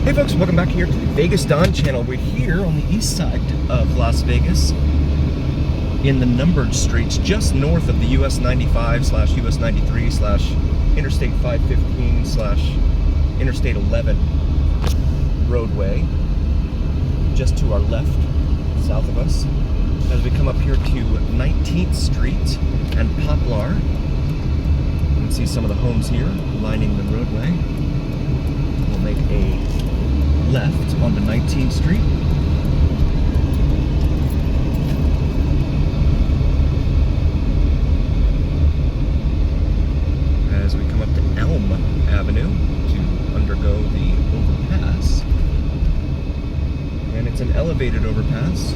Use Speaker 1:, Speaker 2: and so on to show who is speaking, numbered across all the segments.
Speaker 1: Hey folks, welcome back here to the Vegas Dawn channel. We're here on the east side of Las Vegas in the numbered streets just north of the US 95 / US 93 / Interstate 515 / Interstate 11 roadway. Just to our left, south of us, as we come up here to 19th Street and Poplar. You can see some of the homes here lining the roadway. We'll make a left onto 19th Street. As we come up to Elm Avenue to undergo the overpass. And it's an elevated overpass.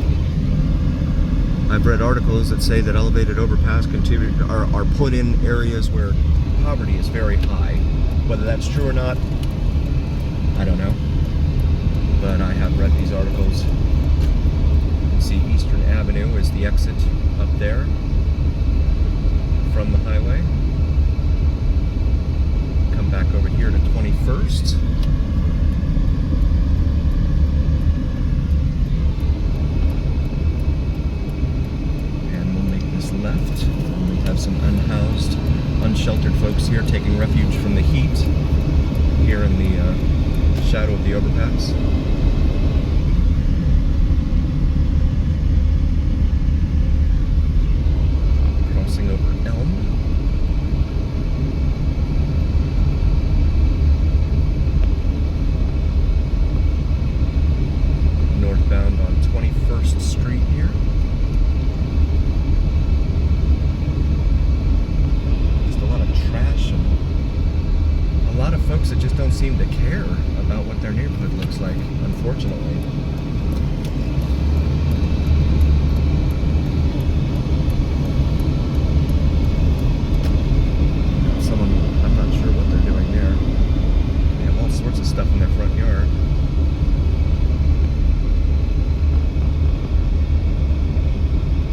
Speaker 1: I've read articles that say that elevated overpass are put in areas where poverty is very high. Whether that's true or not, I don't know. But I have read these articles. You can see Eastern Avenue is the exit up there from the highway. Come back over here to 21st. And we'll make this left. We have some unhoused, unsheltered folks here taking refuge from the heat here in the shadow of the overpass. Crossing over Elm. Northbound on 21st Street here. Just a lot of trash and a lot of folks that just don't seem to care about what their neighborhood looks like, unfortunately. Someone, I'm not sure what they're doing there. They have all sorts of stuff in their front yard.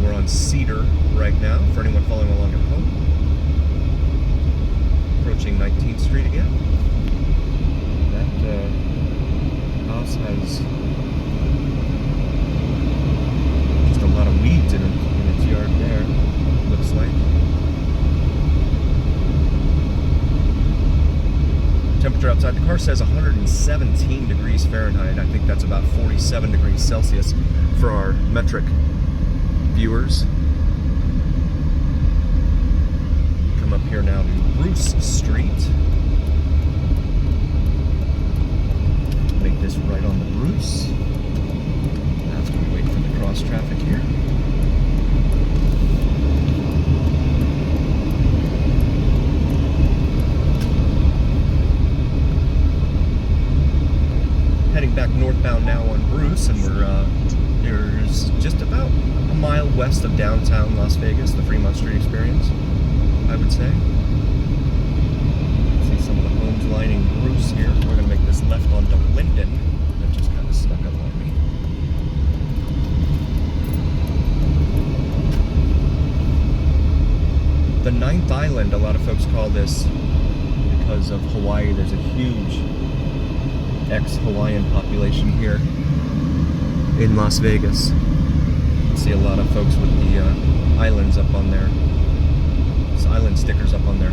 Speaker 1: We're on Cedar right now, for anyone following along at home. Approaching 19th Street again. That house has just a lot of weeds in its yard there, looks like. Temperature outside the car says 117 degrees Fahrenheit. I think that's about 47 degrees Celsius for our metric viewers. Come up here now to Bruce Street. Make this right on the Bruce. After we wait for the cross traffic here. Heading back northbound now on Bruce, and there's just about a mile west of downtown Las Vegas, the Fremont Street experience, I would say. See some of the homes lining Bruce here. We're going to make this left onto Linden. That just kind of snuck up on me. The Ninth Island, a lot of folks call this because of Hawaii. There's a huge ex-Hawaiian population here in Las Vegas. You see a lot of folks with the islands up on there. Island stickers up on their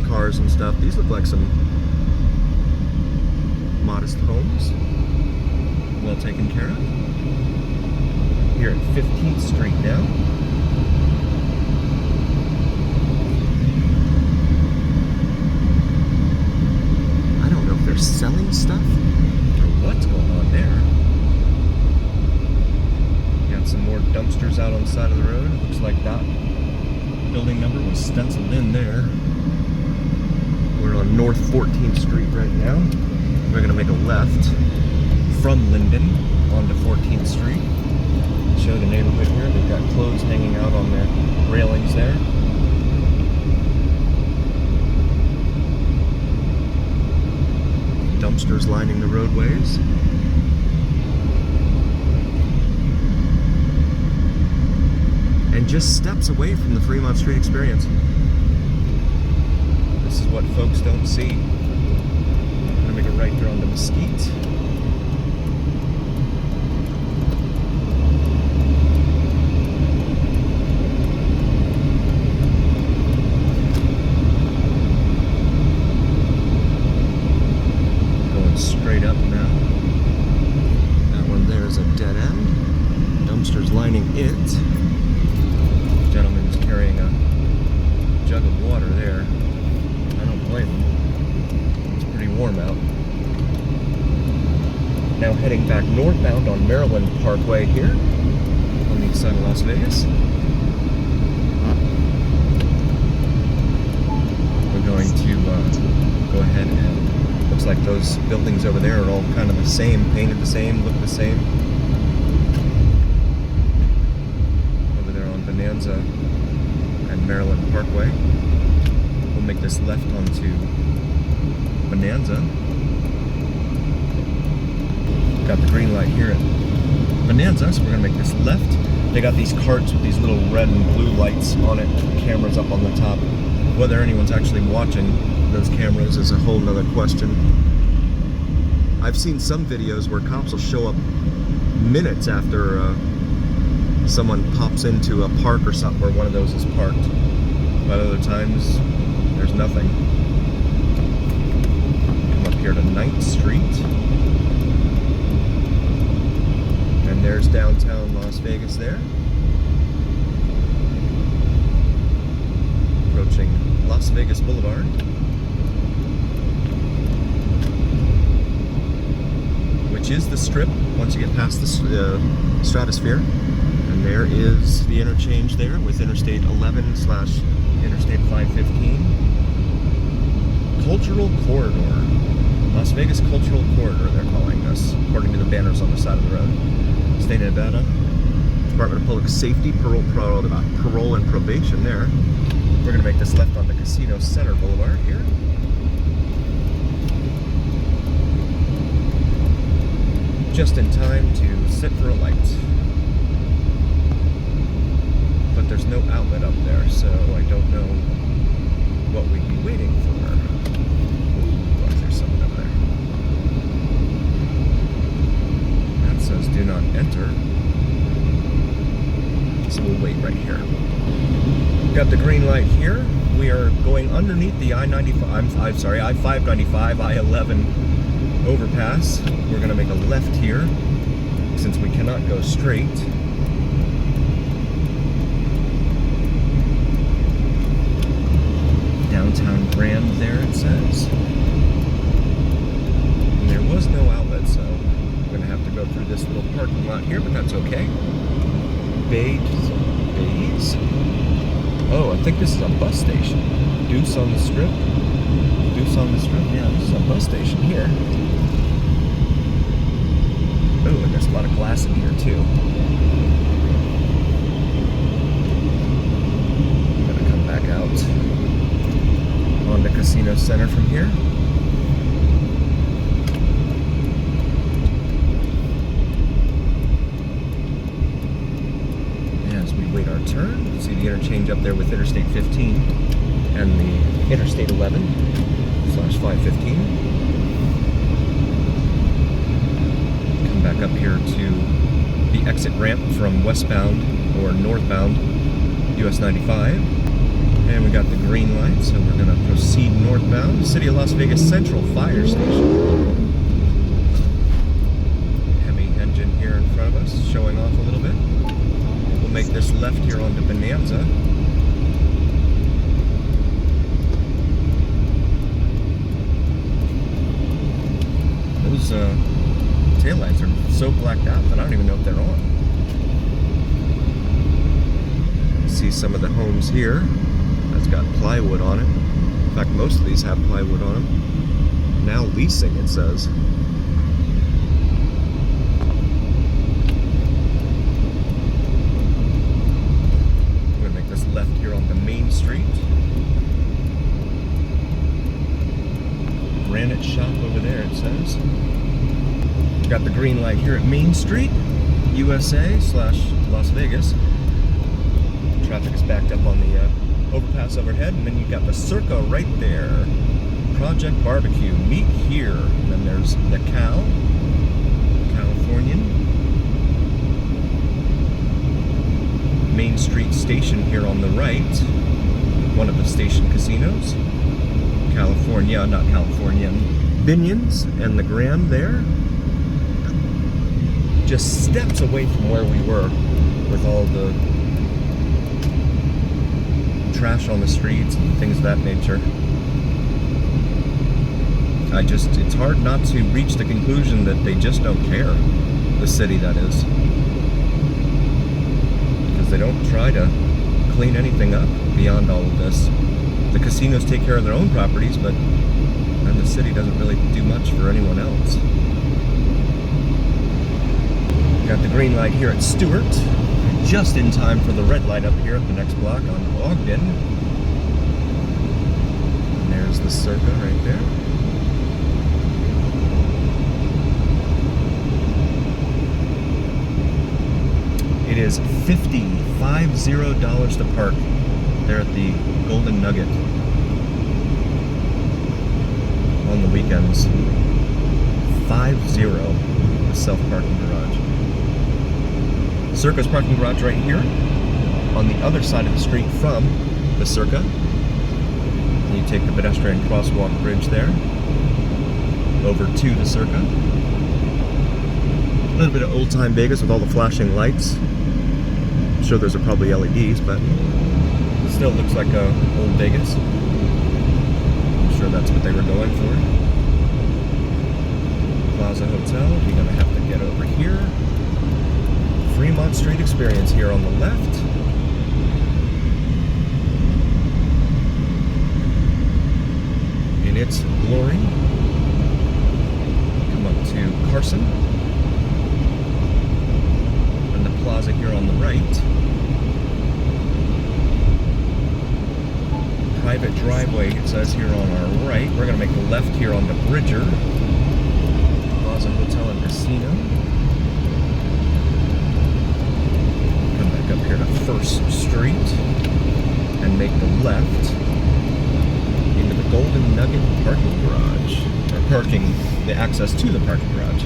Speaker 1: cars and stuff. These look like some modest homes, well taken care of. Here at 15th Street now. I don't know if they're selling stuff or what's going on there. Got some more dumpsters out on the side of the road. Looks like that building number was stenciled in there. We're on North 14th Street right now. We're going to make a left from Linden onto 14th Street. Show the neighborhood here. They've got clothes hanging out on their railings there. Dumpsters lining the roadways. And just steps away from the Fremont Street experience. This is what folks don't see. I'm gonna make a right there onto Mesquite. straight up now. That one there is a dead end. Dumpster's lining it. Gentleman's carrying a jug of water there. I don't blame him. It's pretty warm out. Now heading back northbound on Maryland Parkway here on the east side of Las Vegas. We're going to go ahead and looks like those buildings over there are all kind of the same, painted the same, look the same. Over there on Bonanza and Maryland Parkway. We'll make this left onto Bonanza. Got the green light here at Bonanza, so we're gonna make this left. They got these carts with these little red and blue lights on it, cameras up on the top. Whether anyone's actually watching those cameras is a whole nother question. I've seen some videos where cops will show up minutes after someone pops into a park or something where one of those is parked. But other times, there's nothing. Come up here to 9th Street. And there's downtown Las Vegas there. Approaching Las Vegas Boulevard. Which is the Strip once you get past the Stratosphere. And there is the interchange there with Interstate 11/Interstate 515. Cultural Corridor. Las Vegas Cultural Corridor, they're calling this, according to the banners on the side of the road. State of Nevada, Department of Public Safety, parole and probation there. We're going to make this left onto Casino Center Boulevard here. Just in time to sit for a light. But there's no outlet up there, so I don't know what we'd be waiting for. Ooh, there's someone up there. That says do not enter. So we'll wait right here. Got the green light here. We are going underneath the I-595, I-11 overpass. We're going to make a left here since we cannot go straight. Downtown Grand there, it says. And there was no outlet, so I'm going to have to go through this little parking lot here, but that's okay. Bays. Oh, I think this is a bus station. Deuce on the Strip. Deuce on the Strip. Yeah, this is a bus station here. Oh, and there's a lot of glass in here too. I'm gonna come back out on the Casino Center from here. As we wait our turn, see the interchange up there with Interstate 15 and the Interstate 11/515. Back up here to the exit ramp from westbound or northbound US 95. And we got the green light, so we're going to proceed northbound. City of Las Vegas Central Fire Station. Hemi engine here in front of us, showing off a little bit. We'll make this left here onto Bonanza. Those taillights are so blacked out that I don't even know if they're on. See some of the homes here. That's got plywood on it. In fact, most of these have plywood on them. Now leasing, it says. I'm going to make this left here onto Main Street. Granite shop over there, it says. Got the green light here at Main Street, USA/Las Vegas. Traffic is backed up on the overpass overhead, and then you've got the Circa right there. Project Barbecue, meet here. And then there's the Californian. Main Street Station here on the right. One of the station casinos. California, not Californian. Binions and the Grand there. Just steps away from where we were with all the trash on the streets and things of that nature. It's hard not to reach the conclusion that they just don't care. The city, that is. Because they don't try to clean anything up beyond all of this. The casinos take care of their own properties, but then the city doesn't really do much for anyone else. Got the green light here at Stewart, just in time for the red light up here at the next block on Ogden. And there's the Circa right there. It is $50 to park there at the Golden Nugget on the weekends. 50, the self-parking garage. Circa's parking garage right here on the other side of the street from the Circa. And you take the pedestrian crosswalk bridge there over to the Circa. A little bit of old-time Vegas with all the flashing lights. I'm sure those are probably LEDs, but it still looks like old Vegas. I'm sure that's what they were going for. Plaza Hotel, you're gonna have to get over here. Fremont Street experience here on the left. In its glory. Come up to Carson. And the plaza here on the right. Private driveway, it says here on our right. We're going to make a left here onto Bridger. Plaza Hotel and Casino. Come back up here to First Street and make the left into the Golden Nugget parking garage. Or the access to the parking garage.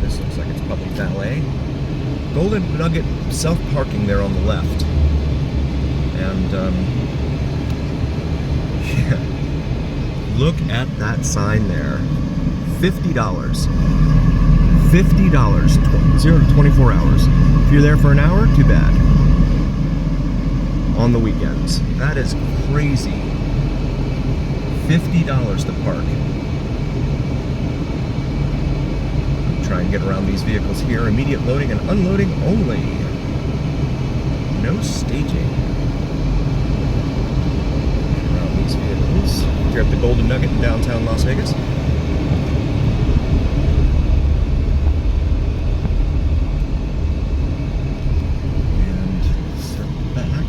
Speaker 1: This looks like it's public valet. Golden Nugget self-parking there on the left. And, yeah. Look at that sign there. $50. $50, 0 to 24 hours. If you're there for an hour, too bad. On the weekends. That is crazy. $50 to park. Try and get around these vehicles here. Immediate loading and unloading only. No staging. Around these vehicles. Here at the Golden Nugget in downtown Las Vegas. And circle back.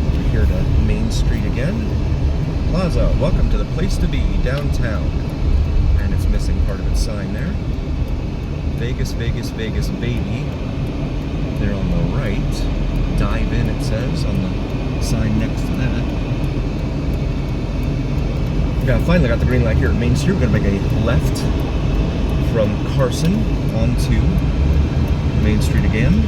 Speaker 1: Over here to Main Street again. Plaza, welcome to the place to be, downtown. And it's missing part of its sign there. Vegas, Vegas, Vegas, baby. There on the right. Dive in, it says, on the sign next to that. Finally got the green light here at Main Street. We're going to make a left from Carson onto Main Street again.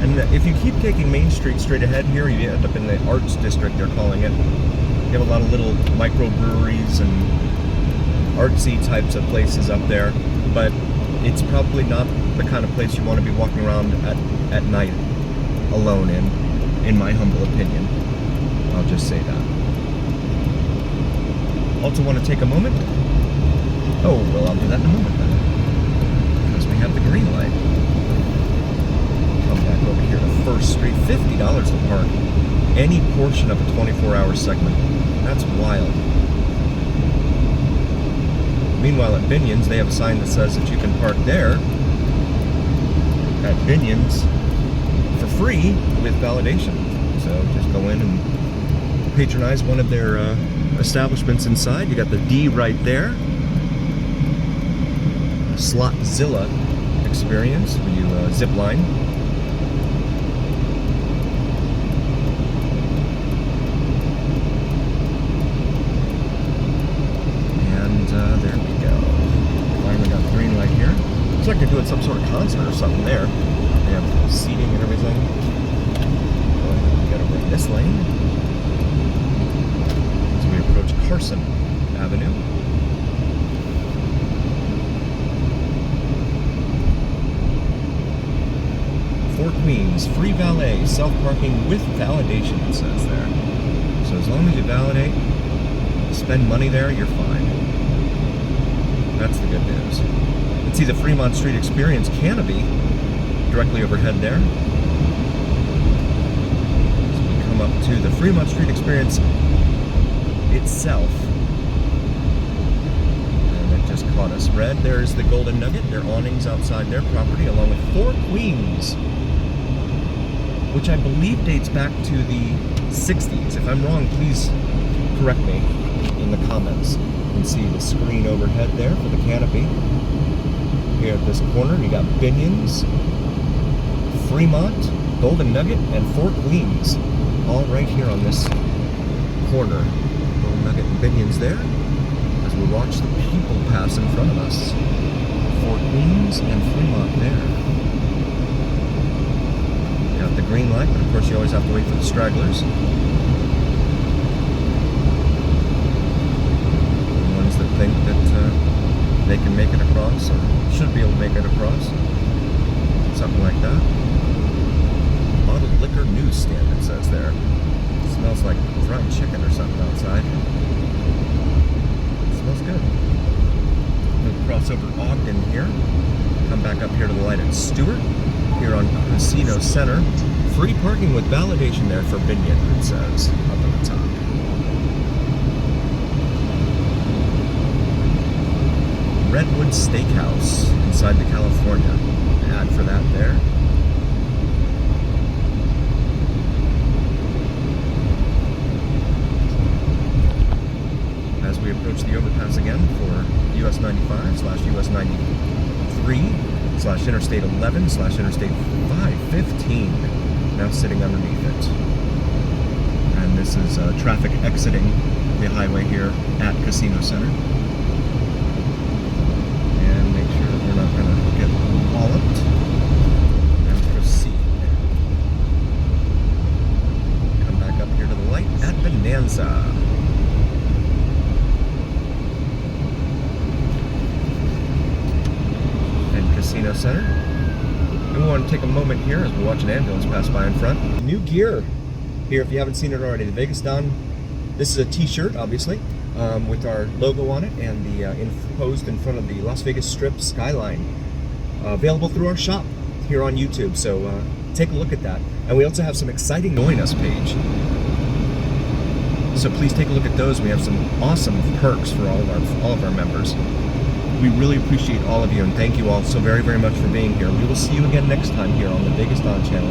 Speaker 1: And if you keep taking Main Street straight ahead here, you end up in the Arts District, they're calling it. You have a lot of little microbreweries and artsy types of places up there, but it's probably not the kind of place you want to be walking around at night alone in my humble opinion. I'll just say that. Also want to take a moment. Oh, well, I'll do that in a moment then. Because we have the green light. Come back over here to First Street. $50 to park any portion of a 24-hour segment. That's wild. Meanwhile, at Binions, they have a sign that says that you can park there at Binions for free with validation. So just go in and patronize one of their establishments inside. You got the D right there. A Slotzilla experience where you zip line. There we go. Finally got the green light here. Looks like they're doing some sort of concert or something there. They have seating and everything. Go ahead and get over in this lane. As we approach Carson Avenue. Four Queens, free valet, self-parking with validation, it says there. So as long as you validate, spend money there, you're fine. That's the good news. Let's see the Fremont Street Experience canopy directly overhead there. So we come up to the Fremont Street Experience itself. And it just caught us red. There's the Golden Nugget, their awnings outside their property, along with Four Queens, which I believe dates back to the 60s. If I'm wrong, please correct me in the comments. You can see the screen overhead there for the canopy. Here at this corner, you got Binions, Fremont, Golden Nugget, and Four Queens, all right here on this corner. Golden Nugget and Binions there, as we watch the people pass in front of us. Four Queens and Fremont there. You got the green light, but of course you always have to wait for the stragglers. The ones that think that they can make it across, or should be able to make it across. Something like that. Bottled liquor newsstand, it says there. It smells like fried chicken or something outside. It smells good. We'll cross over Ogden here. Come back up here to the light at Stewart. Here on Casino Center. Free parking with validation there for Binion, it says, up at the top. Redwood Steakhouse inside the California. Ad for that there. As we approach the overpass again for US 95 / US 93 / Interstate 11 / Interstate 515. Now sitting underneath it. And this is traffic exiting the highway here at Casino Center. And make sure that we're not going to get walloped. And proceed. Come back up here to the light at Bonanza. And Casino Center. And we want to take a moment here as we watch an ambulance pass by in front. New gear here, if you haven't seen it already. The Vegas Don. This is a t-shirt, obviously, with our logo on it and the imposed in front of the Las Vegas Strip skyline. Available through our shop here on YouTube, so take a look at that. And we also have some exciting Join Us page. So please take a look at those. We have some awesome perks for all of our members. We really appreciate all of you, and thank you all so very, very much for being here. We will see you again next time here on the Vegas Don channel.